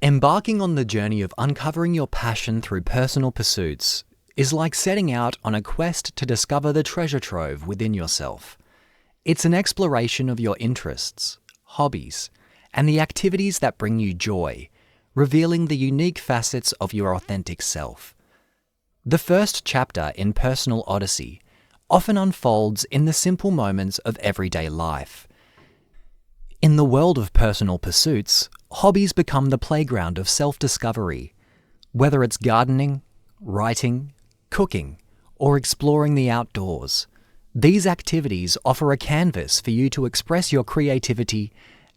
Embarking on the journey of uncovering your passion through personal pursuits is like setting out on a quest to discover the treasure trove within yourself. It's an exploration of your interests, hobbies, and the activities that bring you joy, revealing the unique facets of your authentic self. The first chapter in Personal Odyssey often unfolds in the simple moments of everyday life. In the world of personal pursuits, hobbies become the playground of self-discovery. Whether it's gardening, writing, cooking, or exploring the outdoors, these activities offer a canvas for you to express your creativity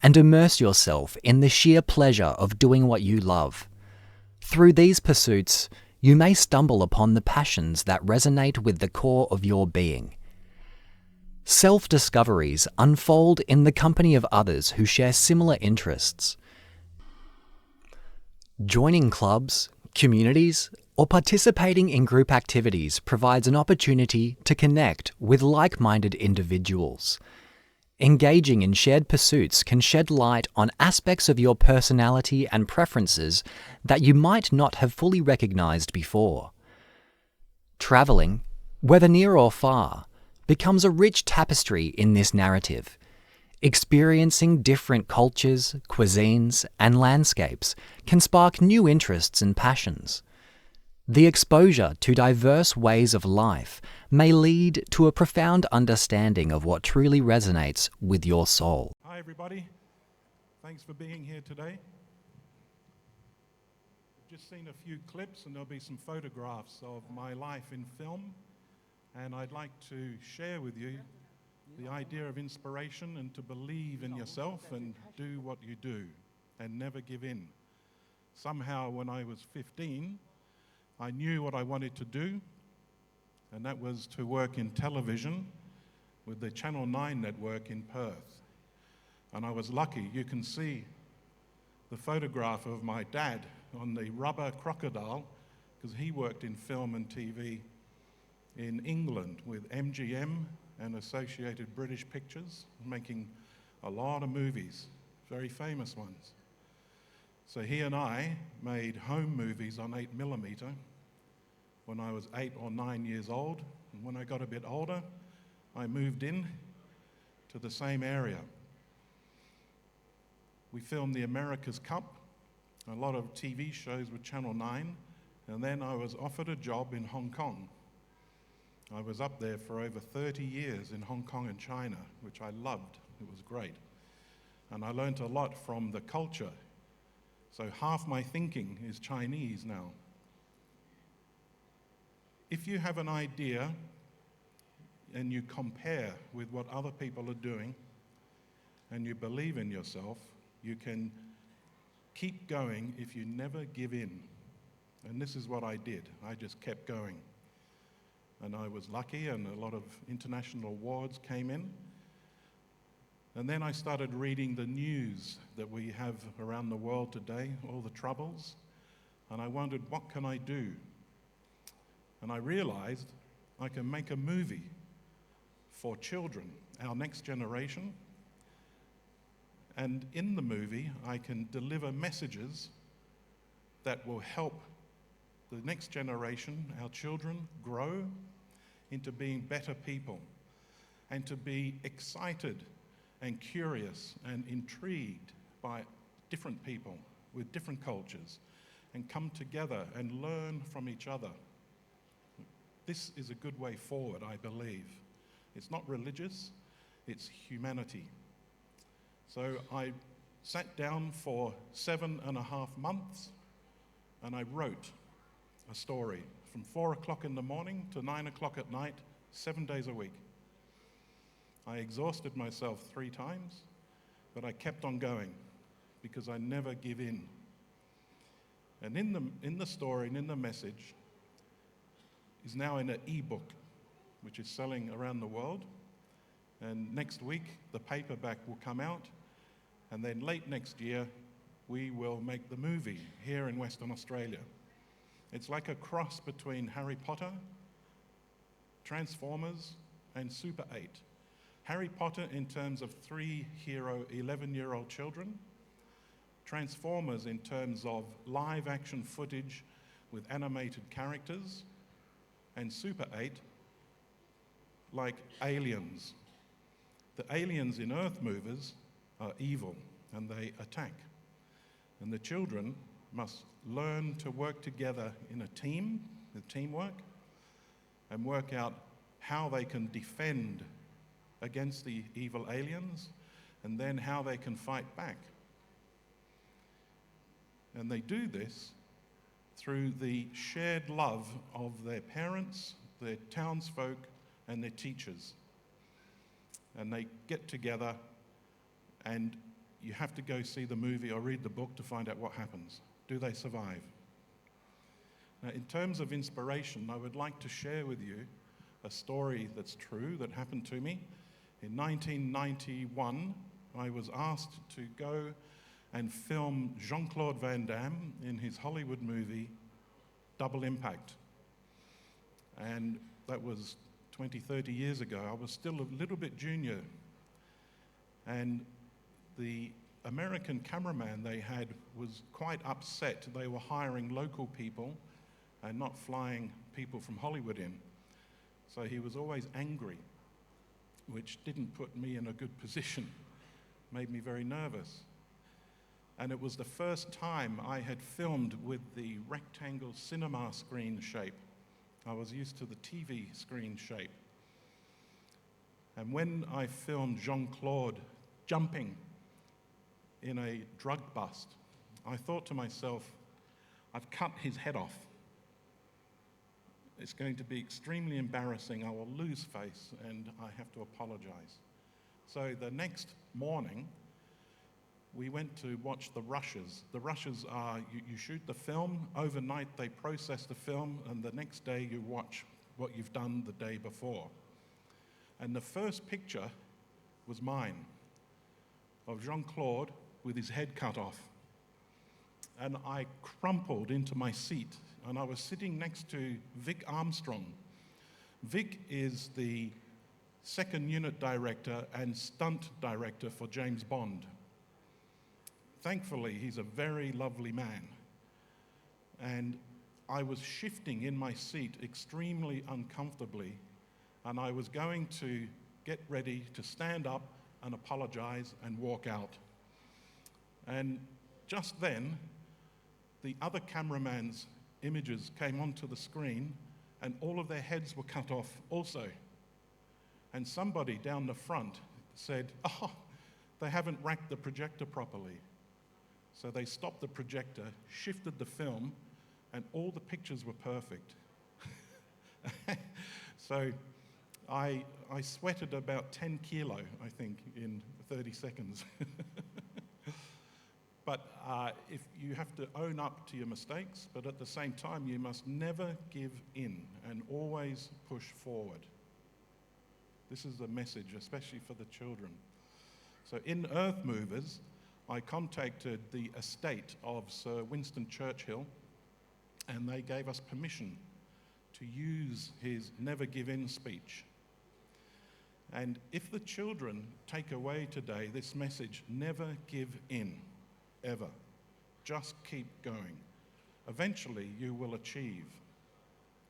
and immerse yourself in the sheer pleasure of doing what you love. Through these pursuits, you may stumble upon the passions that resonate with the core of your being. Self-discoveries unfold in the company of others who share similar interests. Joining clubs, communities, or participating in group activities provides an opportunity to connect with like-minded individuals. Engaging in shared pursuits can shed light on aspects of your personality and preferences that you might not have fully recognized before. Traveling, whether near or far, becomes a rich tapestry in this narrative. Experiencing different cultures, cuisines, and landscapes can spark new interests and passions. The exposure to diverse ways of life may lead to a profound understanding of what truly resonates with your soul. Hi everybody, thanks for being here today. Just seen a few clips and there'll be some photographs of my life in film, and I'd like to share with you the idea of inspiration and to believe in yourself and do what you do and never give in. Somehow when I was 15, I knew what I wanted to do, and that was to work in television with the Channel 9 network in Perth. And I was lucky. You can see the photograph of my dad on the rubber crocodile, because he worked in film and TV in England with MGM and Associated British Pictures, making a lot of movies, very famous ones. So he and I made home movies on 8mm when I was 8 or 9 years old. And when I got a bit older, I moved in to the same area. We filmed the America's Cup, a lot of TV shows with Channel 9, and then I was offered a job in Hong Kong. I was up there for over 30 years in Hong Kong and China, which I loved. It was great. And I learned a lot from the culture. So half my thinking is Chinese now. If you have an idea and you compare with what other people are doing and you believe in yourself, you can keep going if you never give in. And this is what I did. I just kept going. And I was lucky, and a lot of international awards came in. And then I started reading the news that we have around the world today, all the troubles, and I wondered, what can I do? And I realized I can make a movie for children, our next generation, and in the movie I can deliver messages that will help the next generation, our children, grow into being better people and to be excited and curious and intrigued by different people with different cultures and come together and learn from each other. This is a good way forward, I believe. It's not religious, it's humanity. So I sat down for 7.5 months and I wrote a story from 4 o'clock in the morning to 9 o'clock at night, 7 days a week. I exhausted myself 3 times, but I kept on going because I never give in. And in the story and in the message is now in an ebook, which is selling around the world. And next week, the paperback will come out. And then late next year, we will make the movie here in Western Australia. It's like a cross between Harry Potter, Transformers, and Super 8. Harry Potter in terms of 3 hero 11-year-old children, Transformers in terms of live action footage with animated characters, and Super 8 like aliens. The aliens in Earth Movers are evil and they attack. And the children must learn to work together in a team, with teamwork, and work out how they can defend against the evil aliens, and then how they can fight back. And they do this through the shared love of their parents, their townsfolk, and their teachers. And they get together, and you have to go see the movie or read the book to find out what happens. Do they survive? Now, in terms of inspiration, I would like to share with you a story that's true that happened to me. In 1991, I was asked to go and film Jean-Claude Van Damme in his Hollywood movie, Double Impact. And that was 20, 30 years ago. I was still a little bit junior. And the American cameraman they had was quite upset. They were hiring local people and not flying people from Hollywood in. So he was always angry, which didn't put me in a good position, made me very nervous. And it was the first time I had filmed with the rectangle cinema screen shape. I was used to the TV screen shape. And when I filmed Jean-Claude jumping in a drug bust, I thought to myself, I've cut his head off. It's going to be extremely embarrassing. I will lose face and I have to apologize. So the next morning, we went to watch the rushes. The rushes are, you shoot the film, overnight they process the film, and the next day you watch what you've done the day before. And the first picture was mine, of Jean-Claude with his head cut off. And I crumpled into my seat, and I was sitting next to Vic Armstrong. Vic is the second unit director and stunt director for James Bond. Thankfully, he's a very lovely man. And I was shifting in my seat extremely uncomfortably, and I was going to get ready to stand up and apologize and walk out. And just then, the other cameraman's images came onto the screen, and all of their heads were cut off also. And somebody down the front said, "Oh, they haven't racked the projector properly." So they stopped the projector, shifted the film, and all the pictures were perfect. So I sweated about 10 kilo, I think, in 30 seconds. But if you have to own up to your mistakes, but at the same time, you must never give in and always push forward. This is the message, especially for the children. So in Earth Movers, I contacted the estate of Sir Winston Churchill, and they gave us permission to use his never give in speech. And if the children take away today this message, never give in, ever. Just keep going. Eventually you will achieve,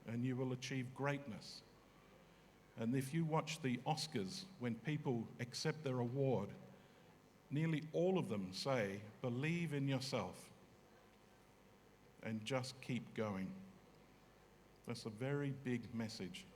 and you will achieve greatness. And if you watch the Oscars, when people accept their award, nearly all of them say, believe in yourself and just keep going. That's a very big message.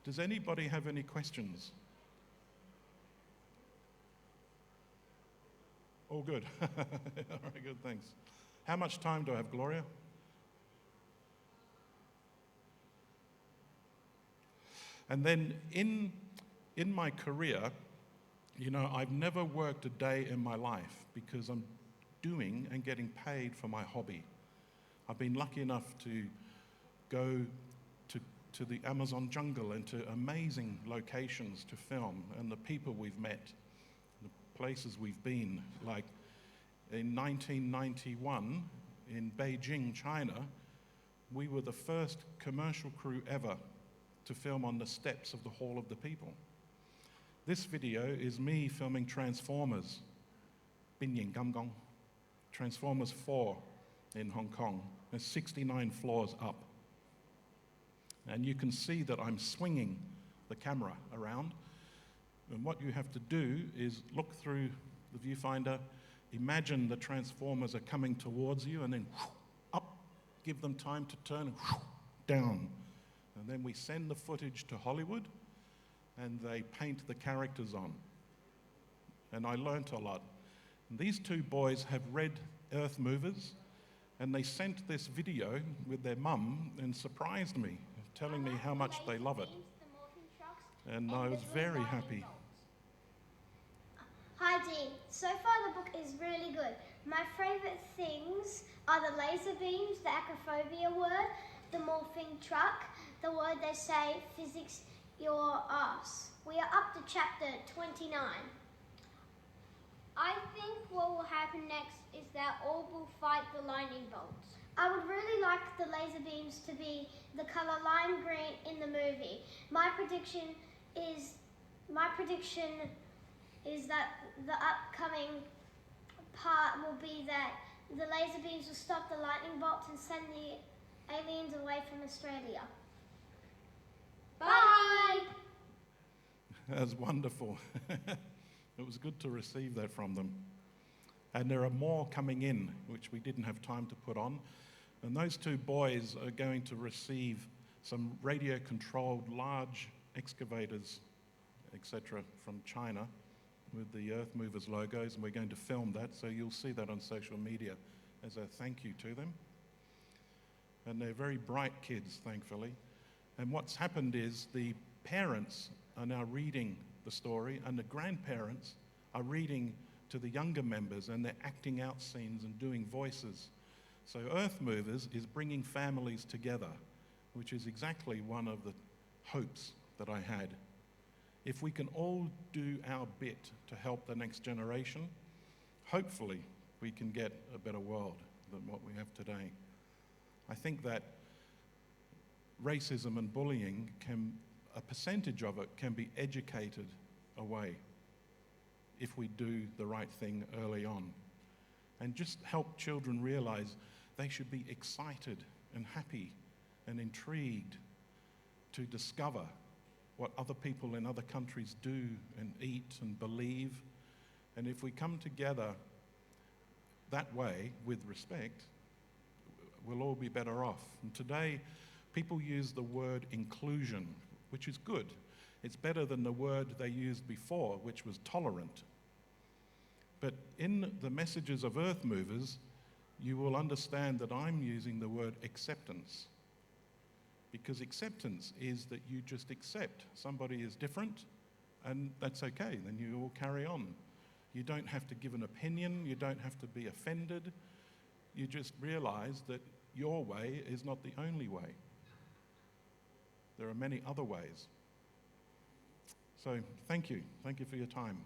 Does anybody have any questions? All good. All right, good, thanks. How much time do I have, Gloria? And then in my career, you know, I've never worked a day in my life because I'm doing and getting paid for my hobby. I've been lucky enough to go to the Amazon jungle and to amazing locations to film, and the people we've met, the places we've been. Like in 1991 in Beijing, China, we were the first commercial crew ever to film on the steps of the Hall of the People. This video is me filming Transformers, Bin Yin Gam Gong, Transformers 4 in Hong Kong. There's 69 floors up. And you can see that I'm swinging the camera around. And what you have to do is look through the viewfinder, imagine the Transformers are coming towards you, and then up, give them time to turn, and down. And then we send the footage to Hollywood, and they paint the characters on. And I learnt a lot. And these two boys have read Earth Movers, and they sent this video with their mum and surprised me, telling me how much they love it. And I was very happy. Hi Dean, so far the book is really good. My favourite things are the laser beams, the acrophobia word, the morphing truck, the word they say, physics your ass. We are up to chapter 29. I think what will happen next is that all will fight the lightning bolts. I would really like the laser beams to be the colour lime green in the movie. My prediction is that the upcoming part will be that the laser beams will stop the lightning bolts and send the aliens away from Australia. Bye! That was wonderful. It was good to receive that from them. And there are more coming in, which we didn't have time to put on. And those two boys are going to receive some radio-controlled large excavators, etc., from China with the Earth Movers logos, and we're going to film that, so you'll see that on social media as a thank you to them. And they're very bright kids, thankfully. And what's happened is the parents are now reading the story, and the grandparents are reading to the younger members, and they're acting out scenes and doing voices. So Earth Movers is bringing families together, which is exactly one of the hopes that I had. If we can all do our bit to help the next generation, hopefully we can get a better world than what we have today. I think that racism and bullying a percentage of it can be educated away if we do the right thing early on. And just help children realize they should be excited and happy and intrigued to discover what other people in other countries do and eat and believe. And if we come together that way with respect, we'll all be better off. And today, people use the word inclusion, which is good. It's better than the word they used before, which was tolerant. But in the messages of Earth Movers, you will understand that I'm using the word acceptance. Because acceptance is that you just accept somebody is different, and that's okay, then you all carry on. You don't have to give an opinion, you don't have to be offended, you just realize that your way is not the only way. There are many other ways. So thank you for your time.